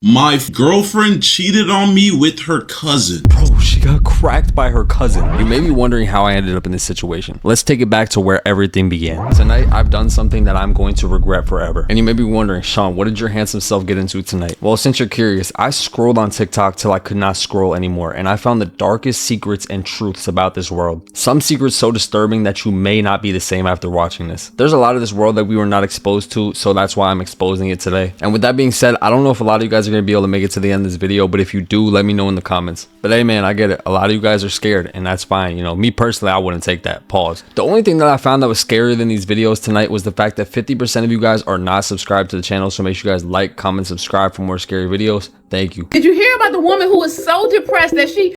My girlfriend cheated on me with her cousin. Bro, she got cracked by her cousin. You may be wondering how I ended up in this situation. Let's take it back to where everything began. Tonight, I've done something that I'm going to regret forever. And you may be wondering, Sean, what did your handsome self get into tonight? Well, since you're curious, I scrolled on TikTok till I could not scroll anymore, and I found the darkest secrets and truths about this world. Some secrets so disturbing that you may not be the same after watching this. There's a lot of this world that we were not exposed to, so that's why I'm exposing it today. And with that being said, I don't know if a lot of you guys are going to be able to make it to the end of this video, but if you do, let me know in the comments. But hey man, I get it, a lot of you guys are scared, and that's fine. You know, me personally, I wouldn't take that. Pause. The only thing that I found that was scarier than these videos tonight was the fact that 50% of you guys are not subscribed to the channel, so make sure you guys like, comment, subscribe for more scary videos. Thank you. Did you hear about the woman who was so depressed that she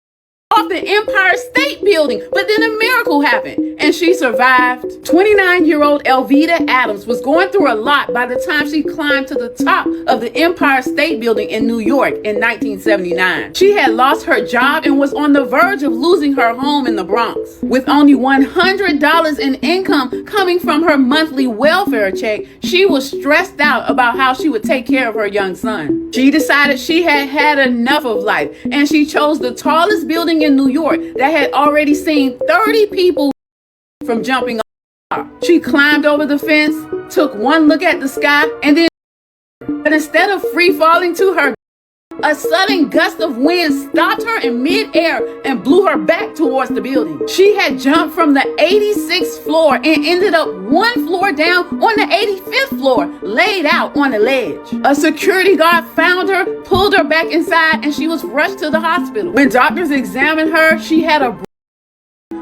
off the Empire State Building, but then a miracle happened and she survived? 29-year-old Elvita Adams was going through a lot by the time she climbed to the top of the Empire State Building in New York in 1979. She had lost her job and was on the verge of losing her home in the Bronx. With only $100 in income coming from her monthly welfare check, she was stressed out about how she would take care of her young son. She decided she had had enough of life, and she chose the tallest building in New York that had already seen 30 people from jumping off. She climbed over the fence, took one look at the sky, and then, but instead of free falling to her, a sudden gust of wind stopped her in mid-air and blew her back towards the building. She had jumped from the 86th floor and ended up one floor down on the 85th floor, laid out on a ledge. A security guard found her, pulled her back inside, and she was rushed to the hospital. When doctors examined her, she had a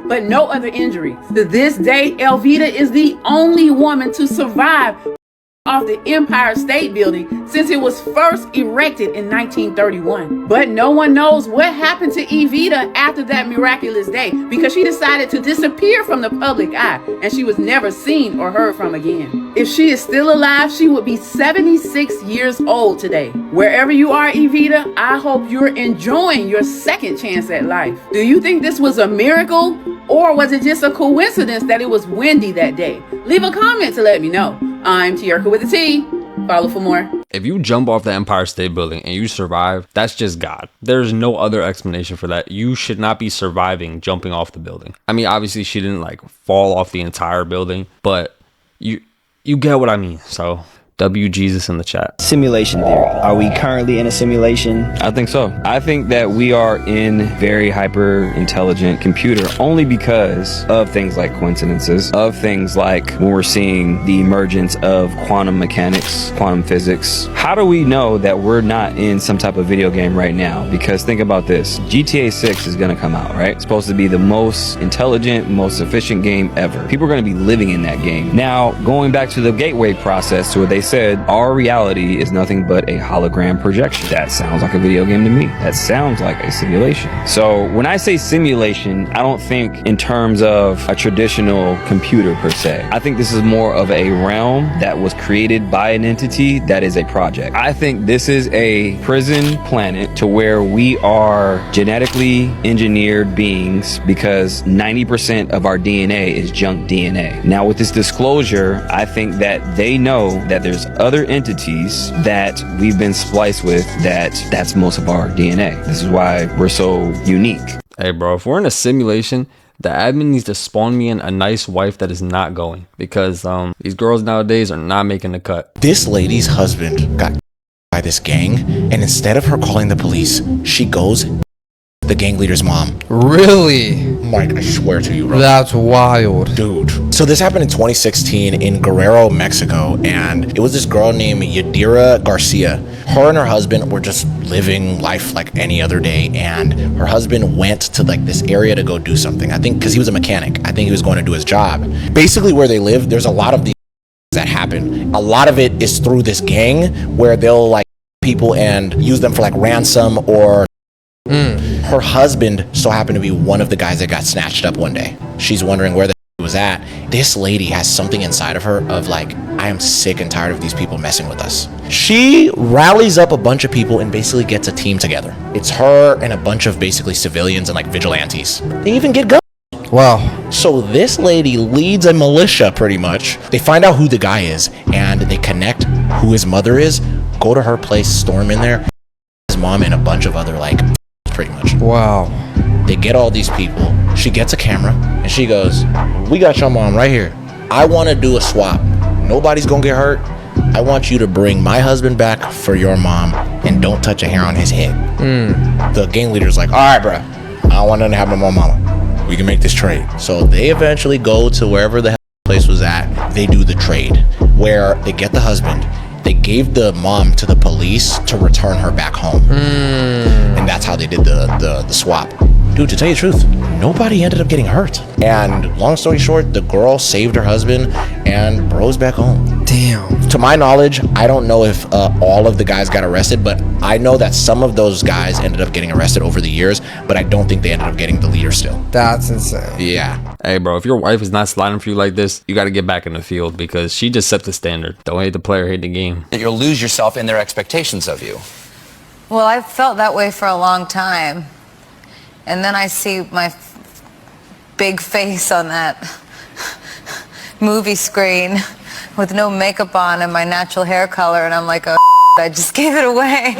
but no other injuries. To this day, Elvita is the only woman to survive off the Empire State Building since it was first erected in 1931. But no one knows what happened to Evita after that miraculous day, because she decided to disappear from the public eye and she was never seen or heard from again. If she is still alive, she would be 76 years old today. Wherever you are, Evita, I hope you're enjoying your second chance at life. Do you think this was a miracle, or was it just a coincidence that it was windy that day? Leave a comment to let me know. I'm Tiarka with a T. Follow for more. If you jump off the Empire State Building and you survive, that's just God. There's no other explanation for that. You should not be surviving jumping off the building. I mean, obviously she didn't like fall off the entire building, but you get what I mean. So W Jesus in the chat. Simulation theory. Are we currently in a simulation? I think so. I think that we are in very hyper intelligent computer only because of things like coincidences, of things like when we're seeing the emergence of quantum mechanics, quantum physics. How do we know that we're not in some type of video game right now? Because think about this. GTA 6 is going to come out, right? It's supposed to be the most intelligent, most efficient game ever. People are going to be living in that game. Now, going back to the gateway process to where they said our reality is nothing but a hologram projection. That sounds like a video game to me. That sounds like a simulation. So when I say simulation, I don't think in terms of a traditional computer per se. I think this is more of a realm that was created by an entity that is a project. I think this is a prison planet to where we are genetically engineered beings because 90% of our DNA is junk DNA. Now with this disclosure, I think that they know that there's other entities that we've been spliced with that's most of our DNA. This is why we're so unique. Hey bro, if we're in a simulation, the admin needs to spawn me in a nice wife that is not going, because these girls nowadays are not making the cut. This lady's husband got by this gang, and instead of her calling the police, she goes the gang leader's mom. Really? Mike, I swear to you, bro. That's wild. Dude. So this happened in 2016 in Guerrero, Mexico, and it was this girl named Yadira Garcia. Her and her husband were just living life like any other day, and her husband went to like this area to go do something. I think because he was a mechanic. I think he was going to do his job. Basically where they live, there's a lot of these that happen. A lot of it is through this gang where they'll like people and use them for like ransom or Her husband so happened to be one of the guys that got snatched up one day. She's wondering where the he was at. This lady has something inside of her of like, I am sick and tired of these people messing with us. She rallies up a bunch of people and basically gets a team together. It's her and a bunch of basically civilians and like vigilantes. They even get guns. Wow. So this lady leads a militia pretty much. They find out who the guy is and they connect who his mother is, go to her place, storm in there, mom and a bunch of other like pretty much. Wow. They get all these people. She gets a camera and she goes, we got your mom right here. I want to do a swap. Nobody's gonna get hurt. I want you to bring my husband back for your mom and don't touch a hair on his head. The gang leader's like, all right, bro, I don't want nothing to happen to my mama. We can make this trade. So they eventually go to wherever the hell place was at. They do the trade where they get the husband. They gave the mom to the police to return her back home. And that's how they did the swap. Dude, to tell you the truth, nobody ended up getting hurt. And long story short, the girl saved her husband and bro's back home. Damn. To my knowledge, I don't know if all of the guys got arrested, but I know that some of those guys ended up getting arrested over the years, but I don't think they ended up getting the leader still. That's insane. Yeah. Hey, bro, if your wife is not sliding for you like this, you got to get back in the field because she just set the standard. Don't hate the player, hate the game. That you'll lose yourself in their expectations of you. Well, I've felt that way for a long time. And then I see my big face on that movie screen with no makeup on and my natural hair color, and I'm like, oh, I just gave it away.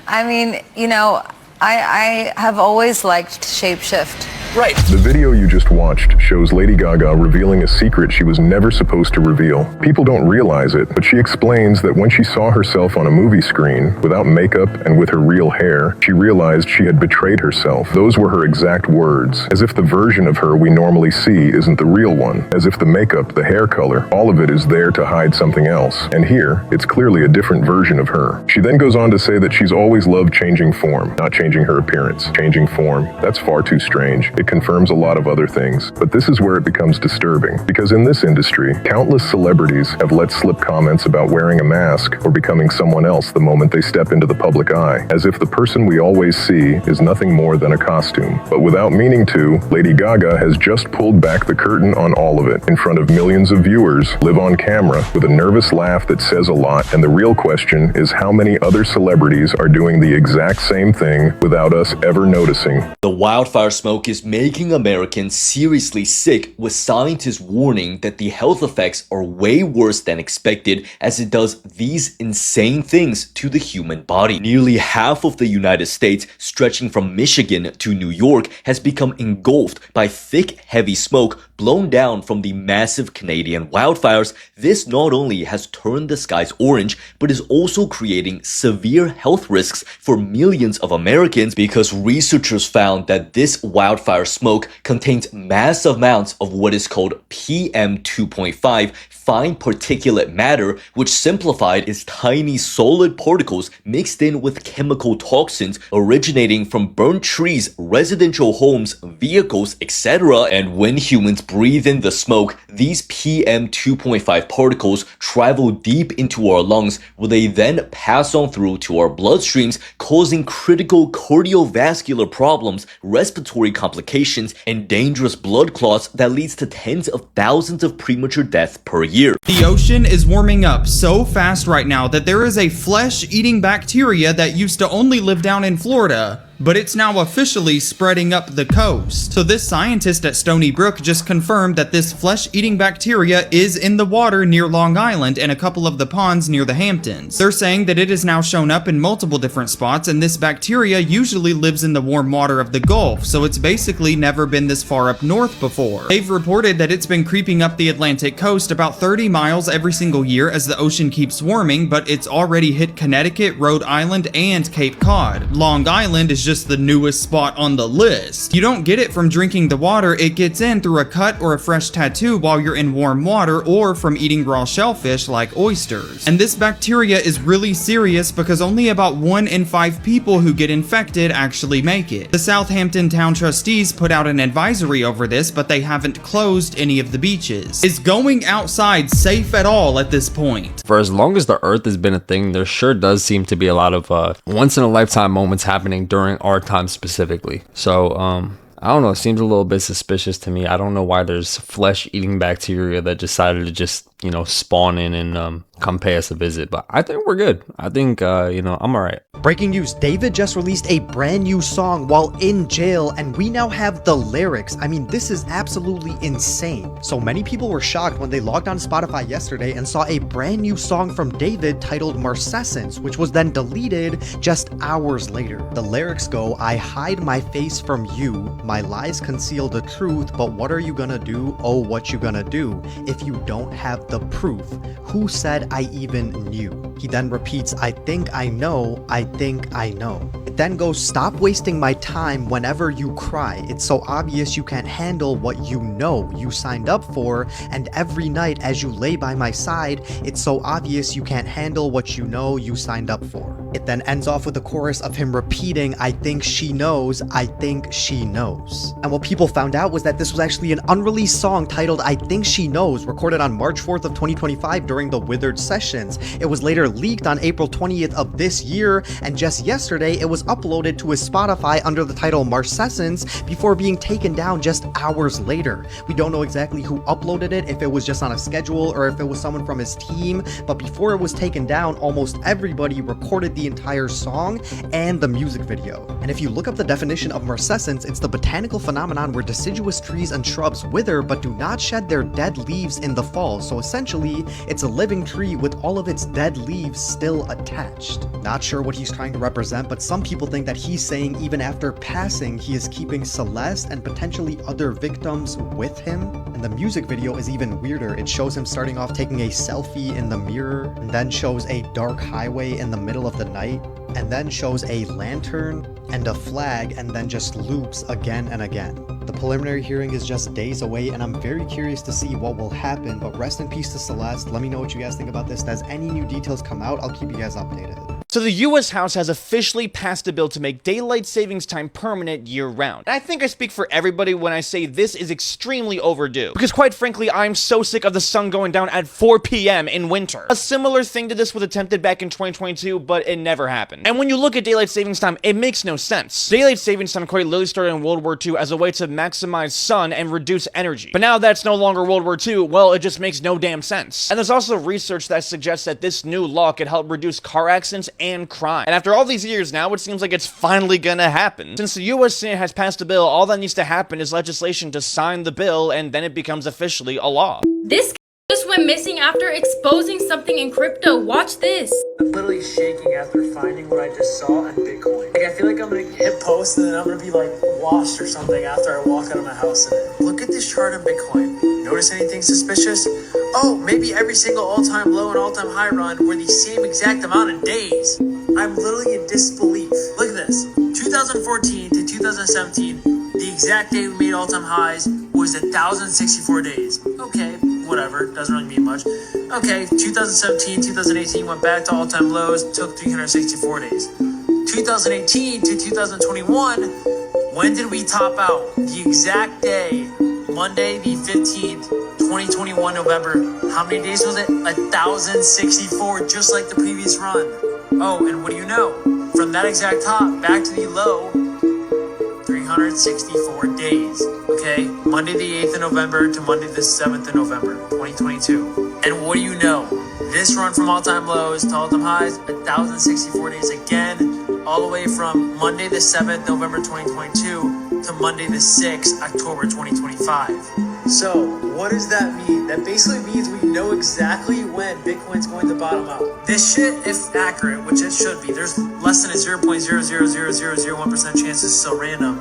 I mean, you know, I have always liked shapeshift. Right. The video you just watched shows Lady Gaga revealing a secret she was never supposed to reveal. People don't realize it, but she explains that when she saw herself on a movie screen, without makeup and with her real hair, she realized she had betrayed herself. Those were her exact words. As if the version of her we normally see isn't the real one. As if the makeup, the hair color, all of it is there to hide something else. And here, it's clearly a different version of her. She then goes on to say that she's always loved changing form, not changing her appearance. Changing form, that's far too strange. It confirms a lot of other things, but this is where it becomes disturbing, because in this industry, countless celebrities have let slip comments about wearing a mask or becoming someone else the moment they step into the public eye, as if the person we always see is nothing more than a costume. But without meaning to, Lady Gaga has just pulled back the curtain on all of it in front of millions of viewers, live on camera, with a nervous laugh that says a lot, and the real question is how many other celebrities are doing the exact same thing without us ever noticing. The wildfire smoke is making Americans seriously sick, with scientists warning that the health effects are way worse than expected as it does these insane things to the human body. Nearly half of the United States, stretching from Michigan to New York, has become engulfed by thick, heavy smoke blown down from the massive Canadian wildfires. This not only has turned the skies orange, but is also creating severe health risks for millions of Americans, because researchers found that this wildfire smoke contains massive amounts of what is called PM 2.5 fine particulate matter, which simplified is tiny solid particles mixed in with chemical toxins originating from burnt trees, residential homes, vehicles, etc. And when humans breathe in the smoke, these PM 2.5 particles travel deep into our lungs, where they then pass on through to our bloodstreams, causing critical cardiovascular problems, respiratory complications, and dangerous blood clots that leads to tens of thousands of premature deaths per year. The ocean is warming up so fast right now that there is a flesh-eating bacteria that used to only live down in Florida, but it's now officially spreading up the coast. So this scientist at Stony Brook just confirmed that this flesh-eating bacteria is in the water near Long Island and a couple of the ponds near the Hamptons. They're saying that it has now shown up in multiple different spots, and this bacteria usually lives in the warm water of the Gulf, so it's basically never been this far up north before. They've reported that it's been creeping up the Atlantic coast about 30 miles every single year as the ocean keeps warming, but it's already hit Connecticut, Rhode Island, and Cape Cod. Long Island is just the newest spot on the list. You don't get it from drinking the water, it gets in through a cut or a fresh tattoo while you're in warm water, or from eating raw shellfish like oysters. And this bacteria is really serious because only about 1 in 5 people who get infected actually make it. The Southampton town trustees put out an advisory over this, but they haven't closed any of the beaches. Is going outside safe at all at this point? For as long as the earth has been a thing, there sure does seem to be a lot of once in a lifetime moments happening during our time specifically. So I don't know, it seems a little bit suspicious to me. I don't know why there's flesh eating bacteria that decided to just, you know, spawn in and come pay us a visit. But I think we're good. I think, you know, I'm all right. Breaking news, David just released a brand new song while in jail, and we now have the lyrics. I mean, this is absolutely insane. So many people were shocked when they logged on Spotify yesterday and saw a brand new song from David titled Marcescence, which was then deleted just hours later. The lyrics go, "I hide my face from you, my lies conceal the truth, but what are you gonna do? Oh, what you gonna do if you don't have the proof? Who said I even knew?" He then repeats, "I think I know, I think I know." It then goes, "Stop wasting my time whenever you cry. It's so obvious you can't handle what you know you signed up for, and every night as you lay by my side, it's so obvious you can't handle what you know you signed up for." It then ends off with a chorus of him repeating, "I think she knows, I think she knows." And what people found out was that this was actually an unreleased song titled I Think She Knows, recorded on March 4th of 2025 during the Withered Sessions. It was later leaked on April 20th of this year, and just yesterday it was uploaded to his Spotify under the title Marcescence before being taken down just hours later. We don't know exactly who uploaded it, if it was just on a schedule or if it was someone from his team, but before it was taken down, almost everybody recorded the entire song and the music video. And if you look up the definition of marcescence, it's the botanical phenomenon where deciduous trees and shrubs wither but do not shed their dead leaves in the fall. So essentially, it's a living tree with all of its dead leaves still attached. Not sure what he's trying to represent, but some people think that he's saying even after passing, he is keeping Celeste and potentially other victims with him. And the music video is even weirder. It shows him starting off taking a selfie in the mirror, and then shows a dark highway in the middle of the night, and then shows a lantern and a flag, and then just loops again and again. The preliminary hearing is just days away, and I'm very curious to see what will happen, but rest in peace to Celeste. Let me know what you guys think about this. As any new details come out, I'll keep you guys updated. So the US House has officially passed a bill to make daylight savings time permanent year-round. And I think I speak for everybody when I say this is extremely overdue. Because quite frankly, I'm so sick of the sun going down at 4 p.m. in winter. A similar thing to this was attempted back in 2022, but it never happened. And when you look at daylight savings time, it makes no sense. Daylight savings time quite literally started in World War II as a way to maximize sun and reduce energy. But now that's no longer World War II, well, it just makes no damn sense. And there's also research that suggests that this new law could help reduce car accidents and crime. And after all these years now, it seems like it's finally gonna happen. Since the US Senate has passed a bill, all that needs to happen is legislation to sign the bill, and then it becomes officially a law. This just went missing after exposing something in crypto. Watch this. I'm literally shaking after finding what I just saw on Bitcoin. Like, I feel like I'm gonna hit post and then I'm gonna be like washed or something after I walk out of my house in it. Look at this chart on Bitcoin. Notice anything suspicious? Oh, maybe every single all-time low and all-time high run were the same exact amount of days. I'm literally in disbelief. Look at this. 2014 to 2017, the exact day we made all-time highs was 1,064 days. Okay, whatever, doesn't really mean much. Okay, 2017, 2018 went back to all-time lows, took 364 days. 2018 to 2021, when did we top out? The exact day, Monday the 15th, 2021 November. How many days was it? 1,064, just like the previous run. Oh, and what do you know? From that exact top back to the low, 364 days. Okay, Monday the 8th of November to Monday the 7th of November, 2022. And what do you know? This run from all-time lows to all-time highs, 1,064 days again, all the way from Monday the 7th, November 2022 to Monday the 6th, October 2025. So, what does that mean? That basically means we know exactly when Bitcoin's going to bottom out. This shit, if accurate, which it should be, there's less than a 0.0000001% chance it's still random.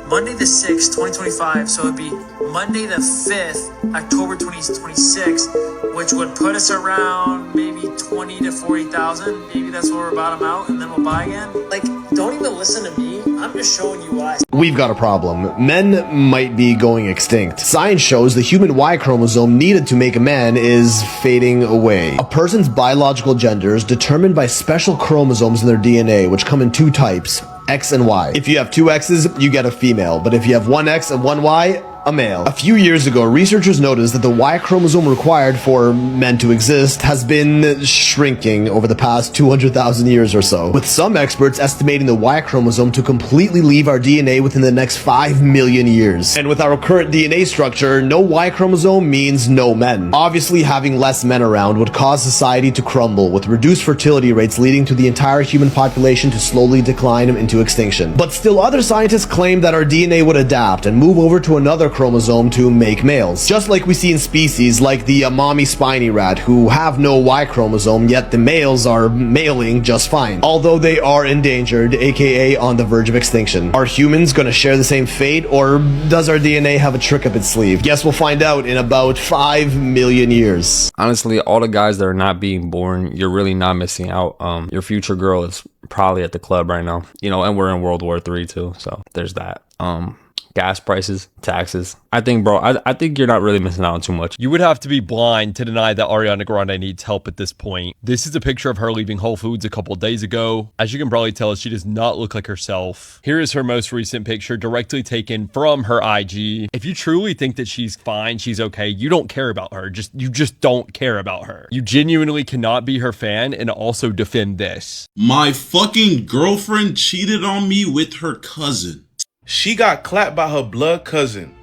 Monday the 6th, 2025, so it'd be Monday the 5th, October 2026, which would put us around maybe 20 to 40,000. Maybe that's where we're bottom out, and then we'll buy again. Like, don't even listen to me. I'm just showing you why. We've got a problem. Men might be going extinct. Science shows the human Y chromosome needed to make a man is fading away. A person's biological gender is determined by special chromosomes in their DNA, which come in two types, X and Y. If you have two X's, you get a female, but if you have one X and one Y, a male. A few years ago, researchers noticed that the Y chromosome required for men to exist has been shrinking over the past 200,000 years or so, with some experts estimating the Y chromosome to completely leave our DNA within the next 5 million years. And with our current DNA structure, no Y chromosome means no men. Obviously, having less men around would cause society to crumble, with reduced fertility rates leading to the entire human population to slowly decline into extinction. But still, other scientists claim that our DNA would adapt and move over to another chromosome to make males. Just like we see in species like the mommy spiny rat, who have no Y chromosome, yet the males are maling just fine, although they are endangered, aka on the verge of extinction. Are humans gonna share the same fate, or does our DNA have a trick up its sleeve? Guess we'll find out in about 5 million years. Honestly, all the guys that are not being born, you're really not missing out. Your future girl is probably at the club right now, you know, and we're in World War III too, so there's that. Gas prices, taxes. I think, bro, I think you're not really missing out on too much. You would have to be blind to deny that Ariana Grande needs help at this point. This is a picture of her leaving Whole Foods a couple days ago. As you can probably tell, she does not look like herself. Here is her most recent picture, directly taken from her IG. If you truly think that she's fine, she's okay, you don't care about her. You just don't care about her. You genuinely cannot be her fan and also defend this. My fucking girlfriend cheated on me with her cousin. She got clapped by her blood cousin.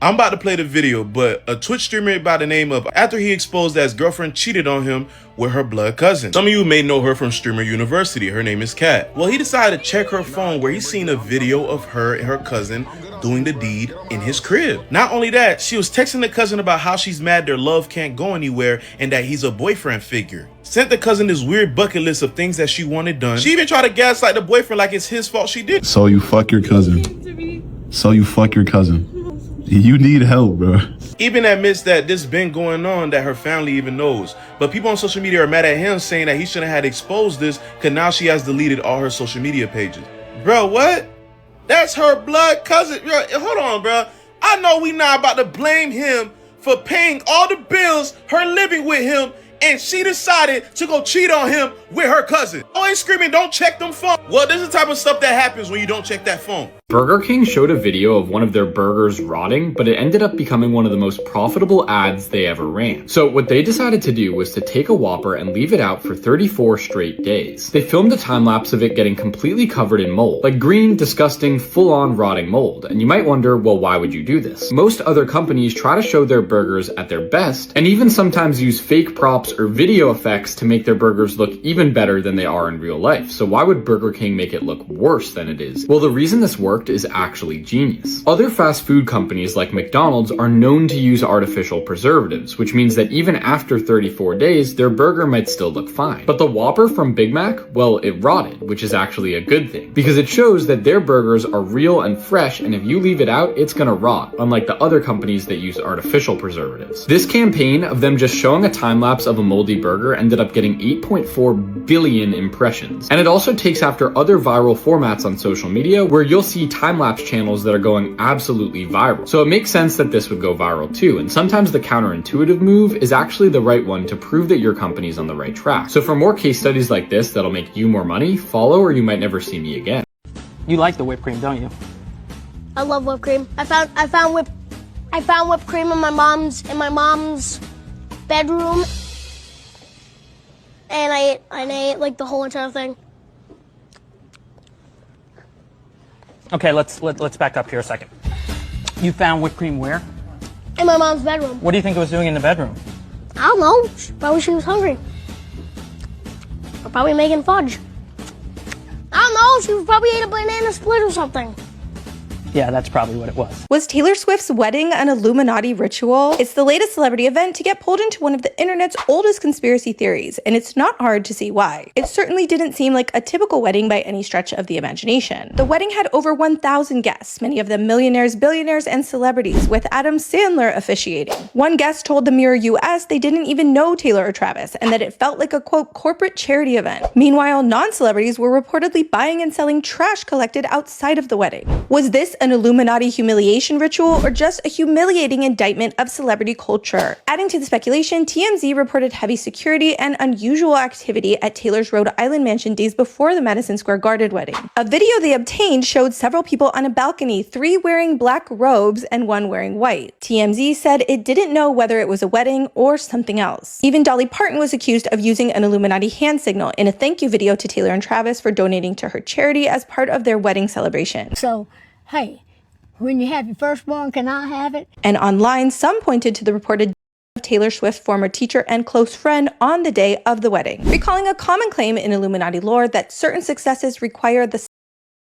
I'm about to play the video, but a Twitch streamer by the name of, after he exposed that his girlfriend cheated on him with her blood cousin. Some of you may know her from Streamer University. Her name is Kat. Well, he decided to check her phone where he seen a video of her and her cousin doing the deed in his crib. Not only that, she was texting the cousin about how she's mad their love can't go anywhere and that he's a boyfriend figure. Sent the cousin this weird bucket list of things that she wanted done. She even tried to gaslight the boyfriend like it's his fault she did. So you fuck your cousin. So you fuck your cousin. You need help, bro. Even admits that this been going on, that her family even knows. But people on social media are mad at him, saying that he shouldn't have exposed this, because now she has deleted all her social media pages. Bro, what? That's her blood cousin. Bro, hold on, bro. I know we not about to blame him for paying all the bills, her living with him, and she decided to go cheat on him with her cousin. Oh, ain't screaming, don't check them phone. Well, this is the type of stuff that happens when you don't check that phone. Burger King showed a video of one of their burgers rotting, but it ended up becoming one of the most profitable ads they ever ran. So what they decided to do was to take a Whopper and leave it out for 34 straight days. They filmed a time lapse of it getting completely covered in mold, like green, disgusting, full-on rotting mold. And you might wonder, well, why would you do this? Most other companies try to show their burgers at their best, and even sometimes use fake props or video effects to make their burgers look even better than they are in real life. So why would Burger King make it look worse than it is? Well, the reason this worked is actually genius. Other fast food companies like McDonald's are known to use artificial preservatives, which means that even after 34 days, their burger might still look fine. But the Whopper from Big Mac, well, it rotted, which is actually a good thing, because it shows that their burgers are real and fresh, and if you leave it out, it's gonna rot, unlike the other companies that use artificial preservatives. This campaign of them just showing a time-lapse of a moldy burger ended up getting 8.4 billion impressions. And it also takes after other viral formats on social media, where you'll see time-lapse channels that are going absolutely viral. So it makes sense that this would go viral too, and sometimes the counterintuitive move is actually the right one to prove that your company's on the right track. So for more case studies like this that'll make you more money, follow or you might never see me again. You like the whipped cream, don't you? I love whipped cream. I found whipped cream in my mom's bedroom, and I ate like the whole entire thing. Okay, let's back up here a second. You found whipped cream where? In my mom's bedroom. What do you think it was doing in the bedroom? I don't know. Probably she was hungry. Or probably making fudge. I don't know. She probably ate a banana split or something. Yeah, that's probably what it was. Was Taylor Swift's wedding an Illuminati ritual? It's the latest celebrity event to get pulled into one of the internet's oldest conspiracy theories, and it's not hard to see why. It certainly didn't seem like a typical wedding by any stretch of the imagination. The wedding had over 1,000 guests, many of them millionaires, billionaires, and celebrities, with Adam Sandler officiating. One guest told the Mirror US they didn't even know Taylor or Travis, and that it felt like a, quote, corporate charity event. Meanwhile, non-celebrities were reportedly buying and selling trash collected outside of the wedding. Was this an Illuminati humiliation ritual or just a humiliating indictment of celebrity culture? Adding to the speculation, TMZ reported heavy security and unusual activity at Taylor's Rhode Island mansion days before the Madison Square Garden wedding. A video they obtained showed several people on a balcony, 3 wearing black robes and 1 wearing white. TMZ said it didn't know whether it was a wedding or something else. Even Dolly Parton was accused of using an Illuminati hand signal in a thank you video to Taylor and Travis for donating to her charity as part of their wedding celebration. So, hey, when you have your firstborn, can I have it? And online, some pointed to the reported death of Taylor Swift's former teacher and close friend on the day of the wedding, recalling a common claim in Illuminati lore that certain successes require the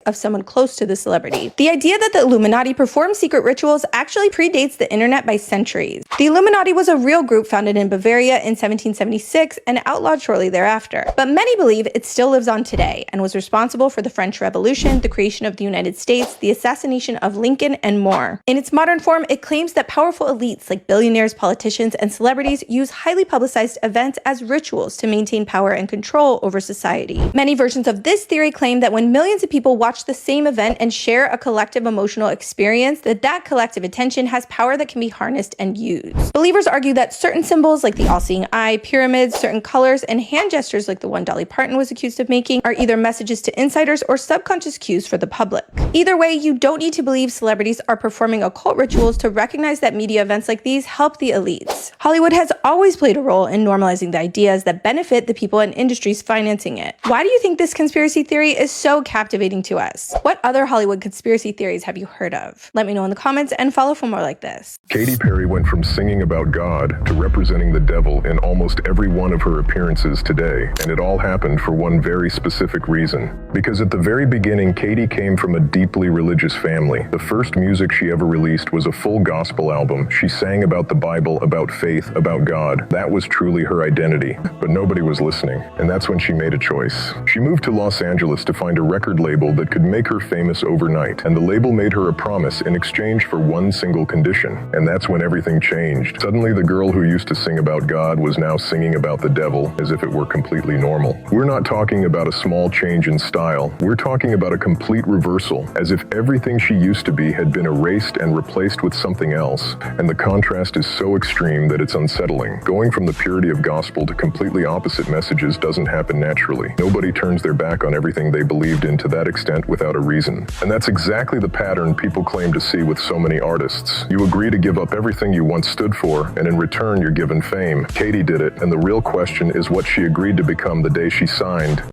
of someone close to the celebrity. The idea that the Illuminati performed secret rituals actually predates the internet by centuries. The Illuminati was a real group founded in Bavaria in 1776 and outlawed shortly thereafter. But many believe it still lives on today and was responsible for the French Revolution, the creation of the United States, the assassination of Lincoln, and more. In its modern form, it claims that powerful elites like billionaires, politicians, and celebrities use highly publicized events as rituals to maintain power and control over society. Many versions of this theory claim that when millions of people watch the same event and share a collective emotional experience, that collective attention has power that can be harnessed and used. Believers argue that certain symbols like the all-seeing eye, pyramids, certain colors, and hand gestures like the one Dolly Parton was accused of making are either messages to insiders or subconscious cues for the public. Either way, you don't need to believe celebrities are performing occult rituals to recognize that media events like these help the elites. Hollywood has always played a role in normalizing the ideas that benefit the people and industries financing it. Why do you think this conspiracy theory is so captivating to us? What other Hollywood conspiracy theories have you heard of? Let me know in the comments and follow for more like this. Katy Perry went from singing about God to representing the devil in almost every one of her appearances today, and it all happened for one very specific reason. Because at the very beginning, Katy came from a deeply religious family. The first music she ever released was a full gospel album. She sang about the Bible, about faith, about God. That was truly her identity, but nobody was listening, and that's when she made a choice. She moved to Los Angeles to find a record label that could make her famous overnight, and the label made her a promise in exchange for one single condition, and that's when everything changed. Suddenly, the girl who used to sing about God was now singing about the devil as if it were completely normal. We're not talking about a small change in style, we're talking about a complete reversal, as if everything she used to be had been erased and replaced with something else, and the contrast is so extreme that it's unsettling. Going from the purity of gospel to completely opposite messages doesn't happen naturally. Nobody turns their back on everything they believed in to that extent without a reason. And that's exactly the pattern people claim to see with so many artists. You agree to give up everything you once stood for, and in return you're given fame. Katy did it, and the real question is what she agreed to become the day she signed.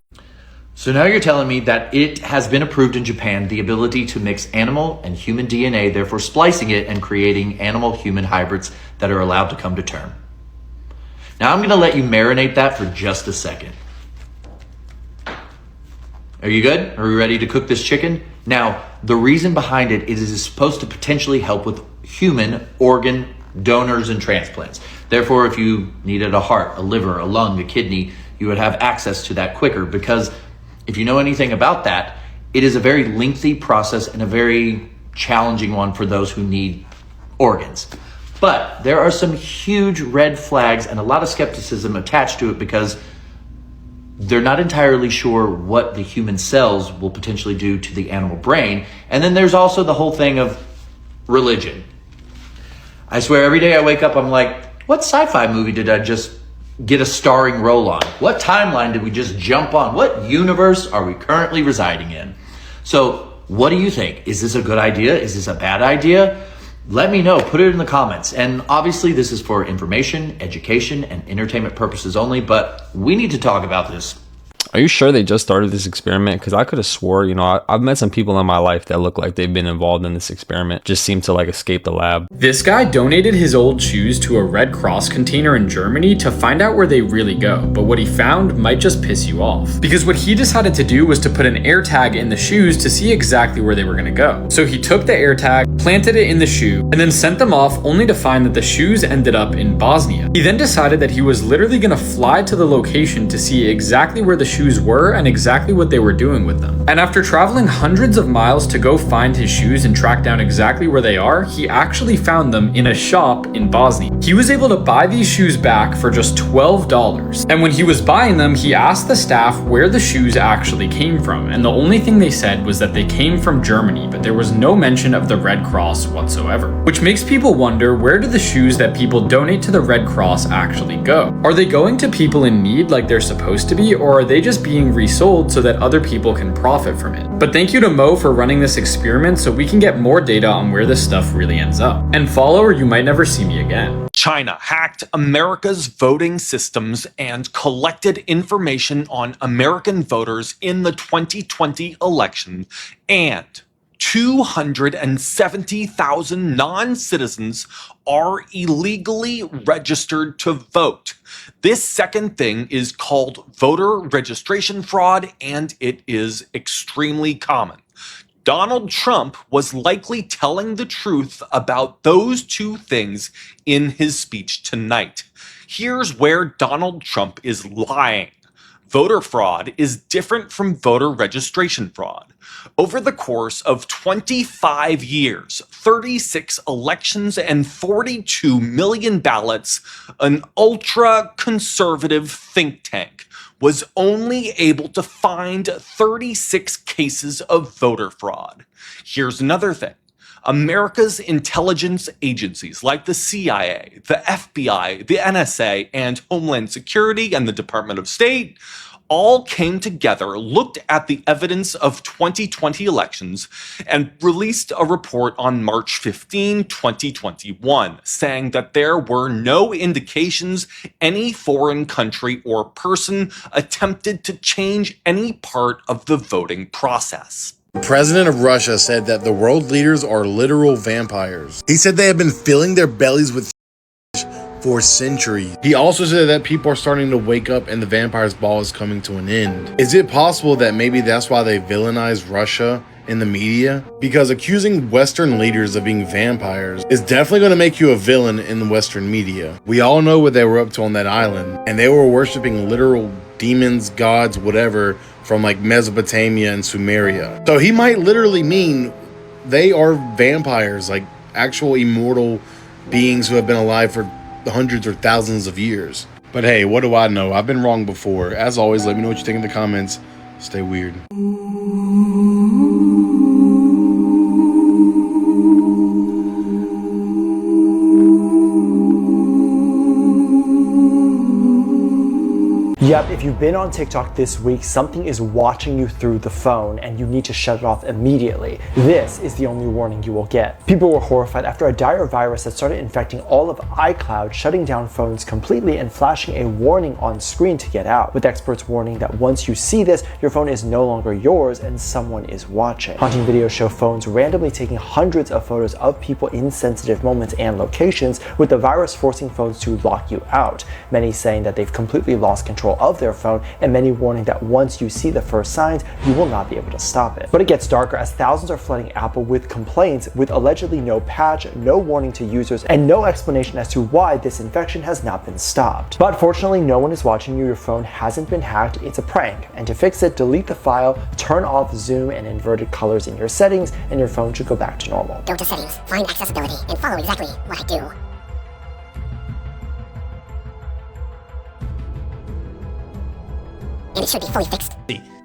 So now you're telling me that it has been approved in Japan, the ability to mix animal and human DNA, therefore splicing it and creating animal-human hybrids that are allowed to come to term. Now I'm going to let you marinate that for just a second. Are you good? Are we ready to cook this chicken? Now, the reason behind it is it is supposed to potentially help with human organ donors and transplants. Therefore, if you needed a heart, a liver, a lung, a kidney, you would have access to that quicker, because if you know anything about that, it is a very lengthy process and a very challenging one for those who need organs. But there are some huge red flags and a lot of skepticism attached to it because they're not entirely sure what the human cells will potentially do to the animal brain. And then there's also the whole thing of religion. I swear every day I wake up, I'm like, what sci-fi movie did I just get a starring role on? What timeline did we just jump on? What universe are we currently residing in? So what do you think? Is this a good idea? Is this a bad idea? Let me know, put it in the comments. And obviously this is for information, education, and entertainment purposes only, but we need to talk about this. Are you sure they just started this experiment? Because I could have swore, I've met some people in my life that look like they've been involved in this experiment, just seem to escape the lab. This guy donated his old shoes to a Red Cross container in Germany to find out where they really go, but what he found might just piss you off. Because what he decided to do was to put an air tag in the shoes to see exactly where they were gonna go. So he took the air tag, planted it in the shoe, and then sent them off only to find that the shoes ended up in Bosnia. He then decided that he was literally gonna fly to the location to see exactly where the shoes shoes were and exactly what they were doing with them. And after traveling hundreds of miles to go find his shoes and track down exactly where they are, he actually found them in a shop in Bosnia. He was able to buy these shoes back for just $12. And when he was buying them, he asked the staff where the shoes actually came from, and the only thing they said was that they came from Germany, but there was no mention of the Red Cross whatsoever. Which makes people wonder, where do the shoes that people donate to the Red Cross actually go? Are they going to people in need like they're supposed to be, or are they just being resold so that other people can profit from it? But thank you to Mo for running this experiment so we can get more data on where this stuff really ends up. And follow or you might never see me again. China hacked America's voting systems and collected information on American voters in the 2020 election, and 270,000 non-citizens are illegally registered to vote. This second thing is called voter registration fraud, and it is extremely common. Donald Trump was likely telling the truth about those two things in his speech tonight. Here's where Donald Trump is lying. Voter fraud is different from voter registration fraud. Over the course of 25 years, 36 elections, and 42 million ballots, an ultra-conservative think tank was only able to find 36 cases of voter fraud. Here's another thing. America's intelligence agencies like the CIA, the FBI, the NSA, and Homeland Security and the Department of State all came together, looked at the evidence of 2020 elections, and released a report on March 15, 2021, saying that there were no indications any foreign country or person attempted to change any part of the voting process. The president of Russia said that the world leaders are literal vampires. He said they have been filling their bellies with for centuries. He also said that people are starting to wake up and the vampire's ball is coming to an end. Is it possible that maybe that's why they villainize Russia in the media? Because accusing Western leaders of being vampires is definitely going to make you a villain in the Western media. We all know what they were up to on that island, and they were worshiping literal demons, gods, whatever, from like Mesopotamia and Sumeria. So he might literally mean they are vampires, like actual immortal beings who have been alive for hundreds or thousands of years. But hey, what do I know? I've been wrong before. As always, let me know what you think in the comments. Stay weird. Yep, if you've been on TikTok this week, something is watching you through the phone and you need to shut it off immediately. This is the only warning you will get. People were horrified after a dire virus that started infecting all of iCloud, shutting down phones completely and flashing a warning on screen to get out, with experts warning that once you see this, your phone is no longer yours and someone is watching. Haunting videos show phones randomly taking hundreds of photos of people in sensitive moments and locations, with the virus forcing phones to lock you out. Many saying that they've completely lost control of their phone, and many warning that once you see the first signs, you will not be able to stop it. But it gets darker as thousands are flooding Apple with complaints, with allegedly no patch, no warning to users, and no explanation as to why this infection has not been stopped. But fortunately, no one is watching you. Your phone hasn't been hacked. It's a prank. And to fix it, delete the file, turn off zoom and inverted colors in your settings, and your phone should go back to normal. Go to settings, find accessibility, and follow exactly what I do. And it should be fully fixed.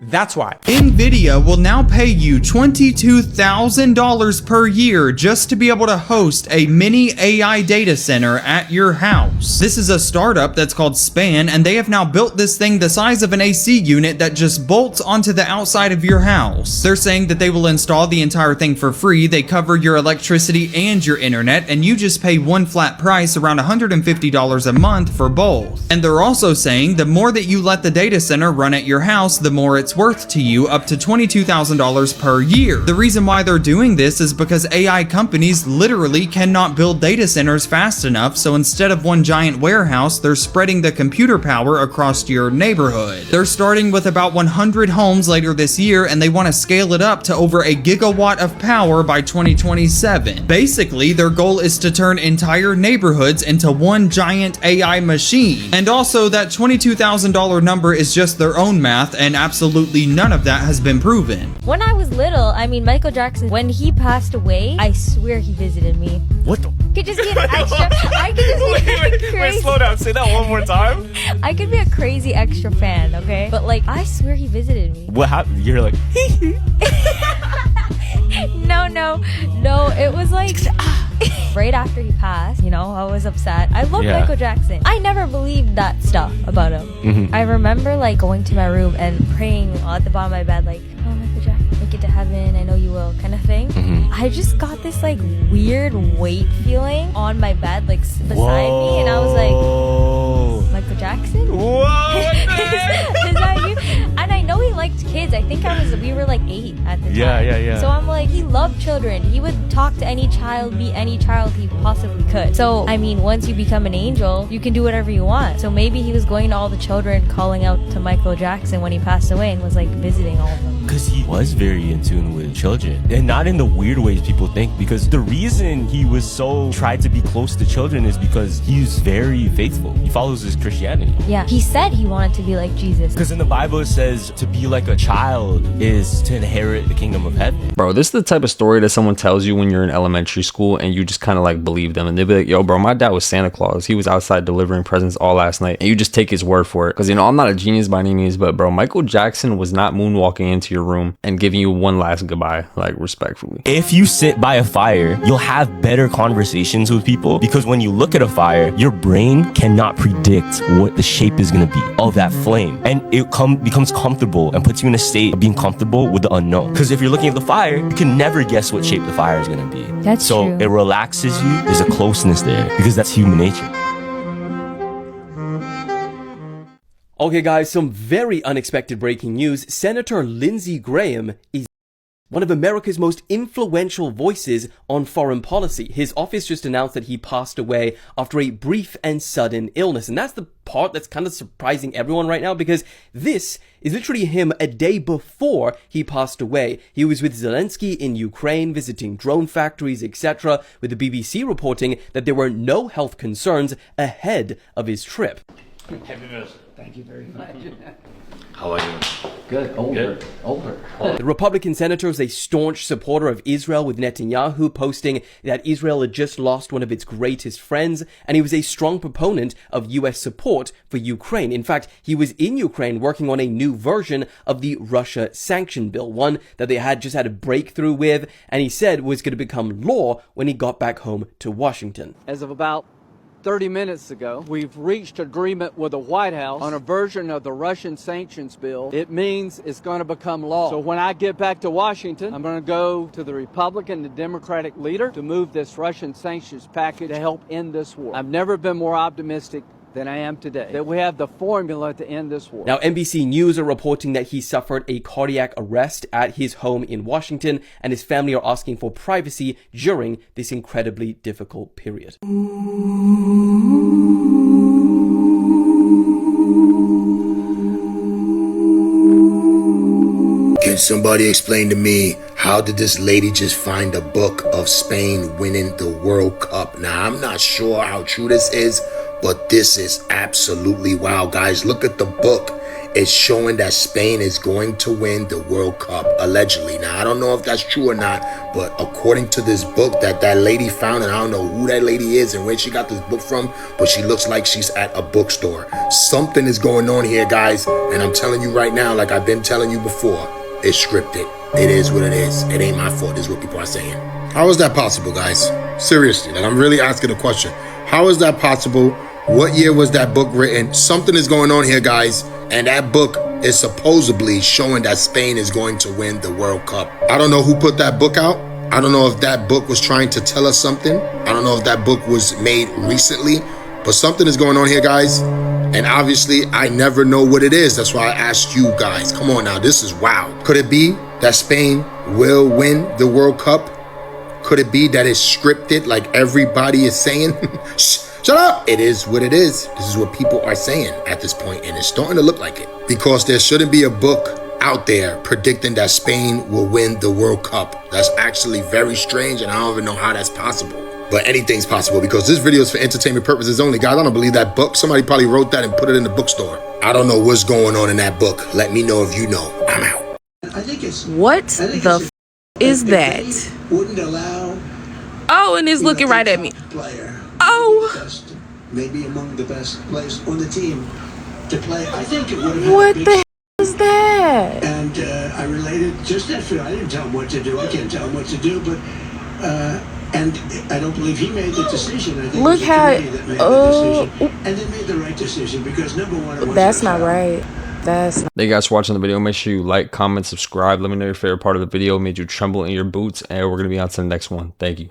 That's why. NVIDIA will now pay you $22,000 per year just to be able to host a mini AI data center at your house. This is a startup that's called Span, and they have now built this thing the size of an AC unit that just bolts onto the outside of your house. They're saying that they will install the entire thing for free. They cover your electricity and your internet, and you just pay one flat price, around $150 a month for both. And they're also saying the more that you let the data center run at your house, the more it it's worth to you up to $22,000 per year. The reason why they're doing this is because AI companies literally cannot build data centers fast enough, so instead of one giant warehouse, they're spreading the computer power across your neighborhood. They're starting with about 100 homes later this year, and they want to scale it up to over a gigawatt of power by 2027. Basically, their goal is to turn entire neighborhoods into one giant AI machine. And also, that $22,000 number is just their own math, and absolutely none of that has been proven. When I was little, I mean, Michael Jackson, when he passed away, I swear he visited me. What the? Could just be an extra. I could just be crazy. Wait, slow down. Say that one more time. I could be a crazy extra fan, okay? But like, I swear he visited me. What happened? You're like, No, it was like right after he passed, you know, I was upset. I love Michael Jackson. I never believed that stuff about him. I remember like going to my room and praying at the bottom of my bed, like, oh, Michael Jackson, make it to heaven, I know you will, kind of thing. I just got this like weird weight feeling on my bed, like beside me, and I was like, Michael Jackson? Whoa! Is that you? And I know he liked kids. I think we were like 8 at the time. Yeah. So I'm like, he loved children. He would talk to any child, be any child he possibly could. So, I mean, once you become an angel, you can do whatever you want. So maybe he was going to all the children, calling out to Michael Jackson when he passed away, and was like visiting all of them. Because he was very in tune with children, and not in the weird ways people think, because the reason he was so tried to be close to children is because he's very faithful. He follows his Christianity. Yeah, he said he wanted to be like Jesus. Because in the Bible it says to be like a child is to inherit the kingdom of heaven. Bro, this is the type of story that someone tells you when you're in elementary school and you just kind of like believe them, and they'll be like, yo bro, my dad was Santa Claus, he was outside delivering presents all last night, and you just take his word for it. Because, you know, I'm not a genius by any means, but bro, Michael Jackson was not moonwalking into your room and giving you one last goodbye, like, respectfully. If you sit by a fire, you'll have better conversations with people, because when you look at a fire, your brain cannot predict what the shape is going to be of that flame, and it becomes comfortable and puts you in a state of being comfortable with the unknown. Because if you're looking at the fire, you can never guess what shape the fire is going to be. That's so true. It relaxes you. There's a closeness there, because that's human nature. Okay guys, some very unexpected breaking news. Senator Lindsey Graham is one of America's most influential voices on foreign policy. His office just announced that he passed away after a brief and sudden illness. And that's the part that's kind of surprising everyone right now, because this is literally him a day before he passed away. He was with Zelensky in Ukraine, visiting drone factories, etc., with the BBC reporting that there were no health concerns ahead of his trip. Thank you very much. How are you? Good. Older. The Republican senator is a staunch supporter of Israel, with Netanyahu posting that Israel had just lost one of its greatest friends, and he was a strong proponent of US support for Ukraine. In fact, he was in Ukraine working on a new version of the Russia sanction bill, one that they had just had a breakthrough with, and he said was going to become law when he got back home to Washington. As of about 30 minutes ago, we've reached agreement with the White House on a version of the Russian sanctions bill. It means it's going to become law. So when I get back to Washington, I'm going to go to the Republican and Democratic leader to move this Russian sanctions package to help end this war. I've never been more optimistic than I am today that we have the formula to end this war. Now, NBC News are reporting that he suffered a cardiac arrest at his home in Washington, and his family are asking for privacy during this incredibly difficult period. Can somebody explain to me, how did this lady just find a book of Spain winning the World Cup? Now, I'm not sure how true this is, but this is absolutely wow, guys. Look at the book. It's showing that Spain is going to win the World Cup, allegedly. Now, I don't know if that's true or not, but according to this book that lady found, and I don't know who that lady is and where she got this book from, but she looks like she's at a bookstore. Something is going on here, guys, and I'm telling you right now, like I've been telling you before, it's scripted. It is what it is. It ain't my fault, is what people are saying. How is that possible, guys? Seriously, like I'm really asking a question. How is that possible? What year was that book written? Something is going on here, guys. And that book is supposedly showing that Spain is going to win the World Cup. I don't know who put that book out. I don't know if that book was trying to tell us something. I don't know if that book was made recently. But something is going on here, guys. And obviously, I never know what it is. That's why I asked you guys. Come on now, this is wild. Could it be that Spain will win the World Cup? Could it be that it's scripted like everybody is saying? Shut up! It is what it is. This is what people are saying at this point, and it's starting to look like it. Because there shouldn't be a book out there predicting that Spain will win the World Cup. That's actually very strange, and I don't even know how that's possible. But anything's possible because this video is for entertainment purposes only. Guys, I don't believe that book. Somebody probably wrote that and put it in the bookstore. I don't know what's going on in that book. Let me know if you know. I'm out. What the f is that? Wouldn't allow. Oh, and it's looking right at me. Oh. Maybe among the best players on the team to play. I think it would have. What the hell is that? And I related just that feel. I didn't tell him what to do. I can't tell him what to do, but and I don't believe he made the decision. I think Look how. that made the decision, and they made the right decision because number one. That's not right. That's not. Thank you guys for watching the video. Make sure you like, comment, subscribe. Let me know your favorite part of the video made you tremble in your boots, and we're gonna be on to the next one. Thank you.